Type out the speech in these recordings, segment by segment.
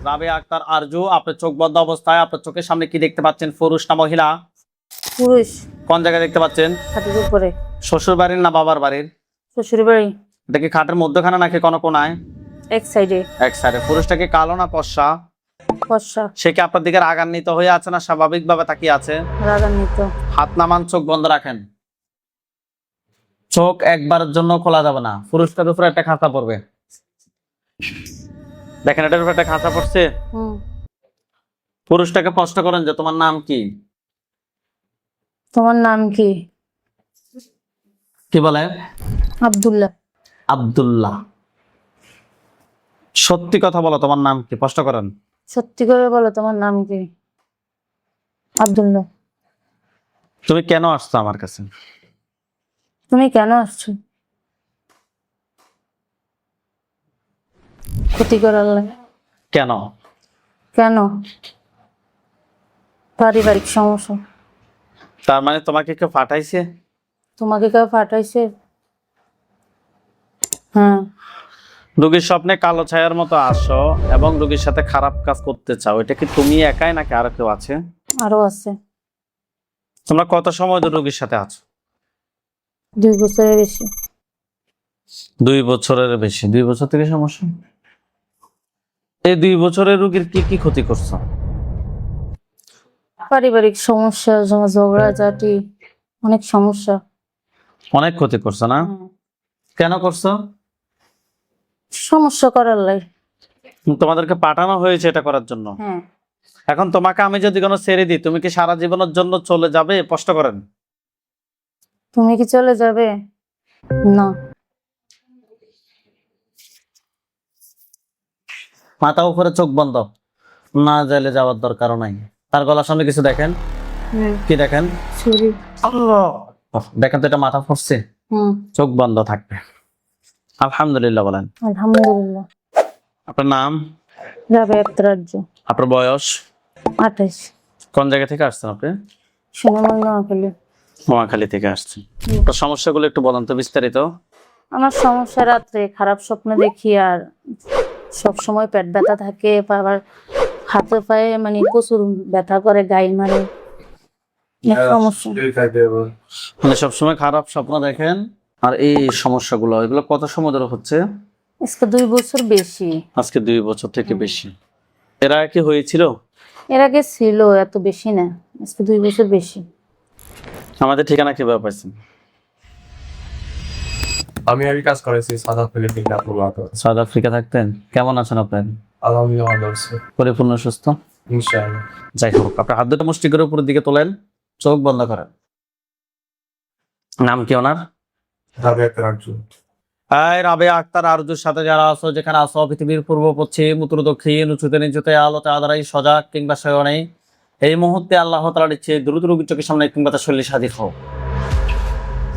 রাবেয়া আক্তার আরজু, আপনার চোখ বন্ধ অবস্থায় আপনার চোখের সামনে কি দেখতে পাচ্ছেন? পুরুষ না মহিলা? পুরুষ। কোন জায়গায় দেখতে পাচ্ছেন? খাটের উপরে। শ্বশুর বাড়ির না বাবার বাড়ির? শ্বশুর বাড়ি। এটা কি খাটের মধ্যখানে নাকি কোনো কোনায়? এক সাইডে। এক সাইডে। পুরুষটা কি কালো না ফর্সা? ফর্সা। সে কি আপনার দিকে রাগান্বিত হয়ে আছে না স্বাভাবিকভাবে তাকিয়ে আছে? রাগান্বিত। হাত নামান, চোখ বন্ধ রাখেন। চোখ একবারের জন্য খোলা যাবে না। পুরুষটার উপরে একটা খাঁচা পড়বে, দেখেন এটার উপরে একটা খাঁচা পড়ছে। পুরুষটাকে প্রশ্ন করেন যে তোমার নাম কি? তোমার নাম কি? কি বলে? আব্দুল্লাহ। আব্দুল্লাহ। সত্যি কথা বলো, তোমার নাম কি? প্রশ্ন করেন। সত্যি করে বলো তোমার নাম কি? আব্দুল্লাহ। তুমি কেন আসছো আমার কাছে? তুমি কেন আসছো? ক্ষতি করার লাগে। কেন? কেন? পারিবারিক সমস্যা। তার মানে তোমাকে কেউ পাঠাইছে? তোমাকে কেউ পাঠাইছে? হ্যাঁ। রোগীর স্বপ্নে কালো ছায়ার মতো আসো এবং রোগীর সাথে খারাপ কাজ করতে চাও, এটা কি তুমি একাই নাকি আরো কেউ আছে? আরো আছে। তোমরা কত সময় ধরে রোগীর সাথে আছো? 2 বছরের বেশি। 2 বছরের বেশি। 2 বছর থেকে সমস্যা? এই 2 বছরের রোগীর কি কি ক্ষতি করছো? পারিবারিক সমস্যা, ঝগড়াঝাটি, অনেক সমস্যা। অনেক ক্ষতি করছো না? কেন করছো? সমস্যা করার লাগে। তোমাদেরকে পাঠানো হয়েছে এটা করার জন্য। হ্যাঁ। এখন তোমাকে আমি যদি কোনো ছেড়ে দিই, তুমি কি সারা জীবনের জন্য চলে যাবে? প্রশ্ন করেন। তুমি কি চলে যাবে? না। মাথা উপরে, চোখ বন্ধ। না যাইলে যাওয়ার দরকারও নাই। তার গলার সামনে কিছু দেখেন? কি দেখেন? ছুরি। দেখেন তো এটা মাথা পড়ছে। চোখ বন্ধ থাকবে। আলহামদুলিল্লাহ বলেন। আলহামদুলিল্লাহ। আপনার নাম? রাবেয়া আক্তার আরজু। আপনার বয়স? 28। কোন জায়গা থেকে আসছেন আপনি? সুনামগঞ্জ, নোয়াখালী। নোয়াখালী থেকে আসছেন। আপনার সমস্যাগুলো একটু বলেন তো বিস্তারিত। আমার সমস্যা, রাত্রে খারাপ স্বপ্ন দেখি, আর সব সময় পেট ব্যথা থাকে, আবার হাতে পায়ে মানে প্রচুর ব্যথা করে, গায়ে মারে। সমস্যা। মানে সবসময় খারাপ স্বপ্ন দেখেন আর এই সমস্যাগুলো, এগুলো কত সময় ধরে হচ্ছে? আজকে 2 বছর বেশি। আজকে 2 বছর থেকে বেশি। এরা কি হয়েছিল? এর আগে ছিল, এত বেশি না। আজকে 2 বছর বেশি। আমাদের ঠিকানা কিভাবে পাইছেন? আমি আগে কাজ করেছি সাউথ আফ্রিকা থেকে। সাউথ আফ্রিকা থাকতেন? কেমন আছেন আপনার? আলহামদুলিল্লাহ ভালো আছি পরিপূর্ণ সুস্থ? ইনশাআল্লাহ। যাই হোক, আপনার হাত দুটো মুষ্টি করে উপরের দিকে তোলেন, চোখ বন্ধ করেন। নাম কি ওনার? রাবেয়া আক্তার আরজু। রাবেয়া আক্তার আরজুর সাথে যারা আছো, যেখানে আছো, পৃথিবীর পূর্ব পশ্চিম উত্তর দক্ষিণ, উঁচুতে নিচুতে, আলোতে আধারাই, সজাগ কিংবা সয়নে, এই মুহূর্তে আল্লাহ তাআলার ইচ্ছে দ্রুত রোগীর চোখের সামনে কিংবা তার শরীরে হাজির হও।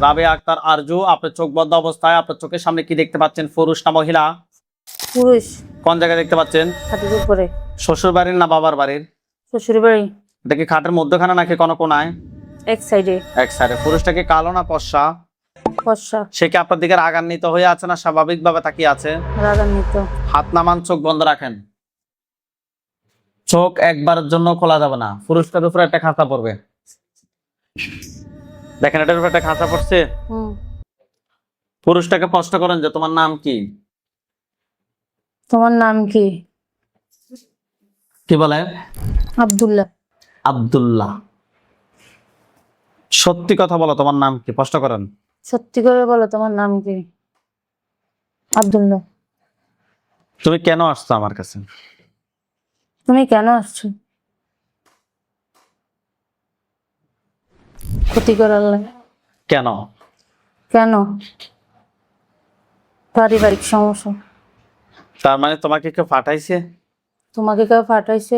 রাবেয়া আক্তার আরজু, আপনার চোখ বন্ধ অবস্থায় আপনার চোখের সামনে কি দেখতে পাচ্ছেন? পুরুষ না মহিলা? পুরুষ। কোন জায়গায় দেখতে পাচ্ছেন? খাটের উপরে। শ্বশুর বাড়ির না বাবার বাড়ির? শ্বশুর বাড়ি। এটা কি খাটের মধ্যখানে নাকি কোনো কোনায়? এক সাইডে। এক সাইডে। পুরুষটা কি কালো না ফর্সা? ফর্সা। সে কি আপনার দিকে রাগান্বিত হয়ে আছে না স্বাভাবিকভাবে তাকিয়ে আছে? রাগান্বিত। হাত নামান, চোখ বন্ধ রাখেন। চোখ একবারের জন্য খোলা যাবে না। পুরুষটার উপরে একটা খাঁচা পড়বে, দেখেন এটার উপরে একটা খাঁচা পড়ছে। পুরুষটাকে প্রশ্ন করেন যে তোমার নাম কি? তোমার নাম কি? কি বলে? আব্দুল্লাহ। আব্দুল্লাহ। সত্যি কথা বলো, তোমার নাম কি? প্রশ্ন করেন। সত্যি করে বলো তোমার নাম কি? আব্দুল্লাহ। তুমি কেন আসছো আমার কাছে? তুমি কেন আসছো? ক্ষতি করার লাগে। কেন? কেন? পারিবারিক সমস্যা। তার মানে তোমাকে কেউ পাঠাইছে? তোমাকে কেউ পাঠাইছে?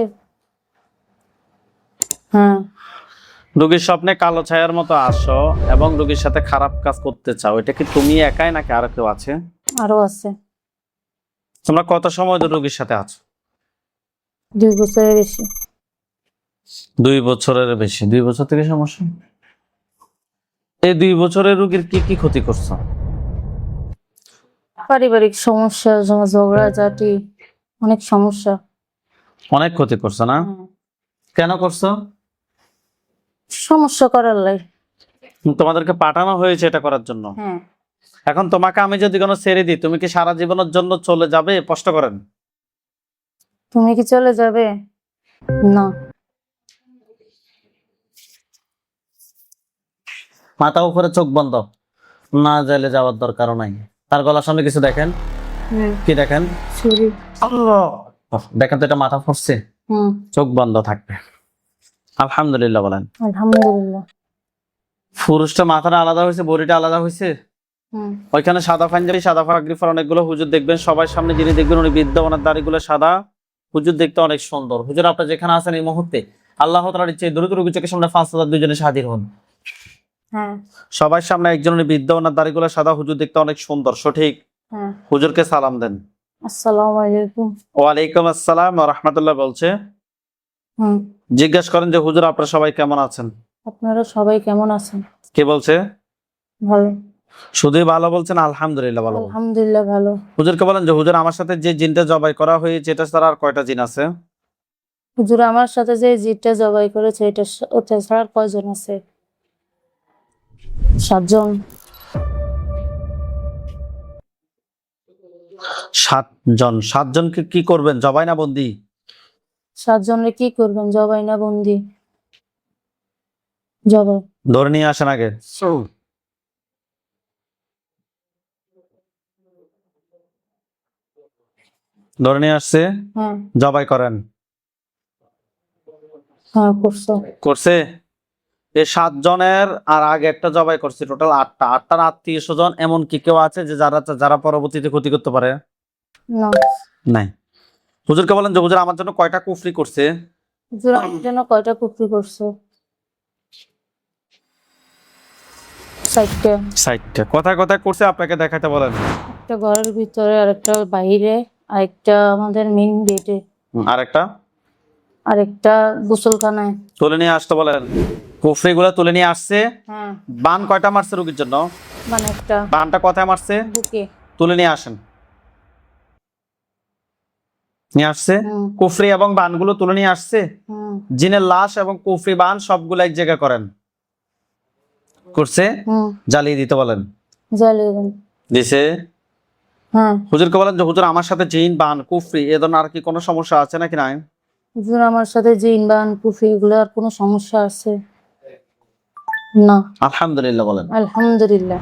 হ্যাঁ। রোগীর স্বপ্নে কালো ছায়ার মতো আসো এবং রোগীর সাথে খারাপ কাজ করতে চাও, এটা কি তুমি একাই নাকি আরো কেউ আছে? আরো আছে। তোমরা কত সময় ধরে রোগীর সাথে আছো? 2 বছরের বেশি। 2 বছরের বেশি। 2 বছর থেকে সমস্যা? এই 2 বছরের রোগীর কি কি ক্ষতি করছো? পারিবারিক সমস্যা, ঝগড়াঝাটি, অনেক সমস্যা। অনেক ক্ষতি করছো না? হ্যাঁ। কেন করছো? সমস্যা করার লাই। তোমাদেরকে পাঠানো হয়েছে এটা করার জন্য। হ্যাঁ। এখন তোমাকে আমি যদি কোনো ছেড়ে দিই, তুমি কি সারা জীবনের জন্য চলে যাবে? কষ্ট করেন। তুমি কি চলে যাবে? না। মাথা উপরে, চোখ বন্ধ। না যাইলে যাওয়ার দরকারও নাই। তার গলার সামনে কিছু দেখেন? কি দেখেন? ছুরি। দেখেন তো এটা মাথা ফুটছে, চোখ বন্ধ থাকবে। আলহামদুলিল্লাহ বলেন। আলহামদুলিল্লাহ। পুরুষটা মাথাটা আলাদা হয়েছে, বডিটা আলাদা হয়েছে। ওইখানে সাদা পাঞ্জাবি, সাদা পাগড়ি পরা অনেকগুলো হুজুর দেখবেন। সবার সামনে যিনি দেখবেন উনি বৃদ্ধ, ওনার দাড়িগুলো সাদা। হুজুর দেখতে অনেক সুন্দর। হুজুর আপনি যেখানে আছেন এই মুহূর্তে আল্লাহ তাআলার ইচ্ছে দ্রুত রোগী চোখের সামনে 5,000 দুইজনে হাজির হন। হ্যাঁ। সবার সামনে একজন উনি বৃদ্ধ, ওনার দাড়িগুলো সাদা। হুজুর দেখতে অনেক সুন্দর, সঠিক। হ্যাঁ। হুজুরকে সালাম দেন। আসসালামু আলাইকুম। ওয়ালাইকুম আসসালাম ওয়া রাহমাতুল্লাহ বলছে। জিজ্ঞেস করেন যে হুজুর আপনারা সবাই কেমন আছেন? আপনারা সবাই কেমন আছেন? কে বলছে? ভালো। শুধুই ভালো বলছেন? আলহামদুলিল্লাহ ভালো। আলহামদুলিল্লাহ ভালো। হুজুরকে বলেন যে হুজুর আমার সাথে যে জিনটা জবাই করা হয়েছে এটা ছাড়া আর কয়টা জিন আছে? হুজুর আমার সাথে যে জিতটা জবাই করেছে ওটা ছাড়া আর কয়জন আছে? 7 জন। 7 জন। 7 জনকে কি করবেন? জবাই না বন্দি? 7 জনরে কি করবেন? জবাই না বন্দি? জবাই। ধরে নিয়ে আসেন আগে। ধরে নিয়ে আসছে, হ্যাঁ। জবাই করেন। হ্যাঁ করছো। করছে। এই 7 জনের আর আগে একটা জবাই করছে, টোটাল 8টা। 8টার আত্মীয় স্বজন এমন কি কেউ আছে যে যারা পরবর্তীতে ক্ষতি করতে পারে? না। নাই। হুজুরকে বলেন যে হুজুর আমার জন্য কয়টা কুফরি করছে? হুজুর আমার জন্য কয়টা কুফরি করছো? 60টা। 60টা। কথায় কথায় করছে, আপনাকে দেখাতে বলেন। একটা ঘরের ভিতরে, আরেকটা বাইরে, আরেকটা আমাদের মেইন গেটে, আরেকটা আরেকটা গোসলখানায়। তুলে নিয়ে আসতে বলেন। কুফরি গুলা তুলে নিয়ে আসছে। হ্যাঁ। বান কয়টা মারছে রোগীর জন্য? মানে একটা বানটা কোথায় মারছে? বুকে। তুলে নিয়ে আসেন। নিয়ে আসছে। কুফরি এবং বানগুলো তুলে নিয়ে আসছে। জিনের লাশ এবং কুফরি বান সবগুলো এক জায়গায় করেন। করছে। জ্বালিয়ে দিতে বলেন। জ্বালিয়ে দেন। দিছে। হ্যাঁ। হুজুরকে বলেন যে হুজুর আমার সাথে জিন বান কুফরি এ ধরনের আর কি কোনো সমস্যা আছে নাকি নাই? হুজুর আমার সাথে জিন বান কুফরি এগুলো আর কোনো সমস্যা আছে? না। আলহামদুলিল্লাহ বলেন। আলহামদুলিল্লাহ।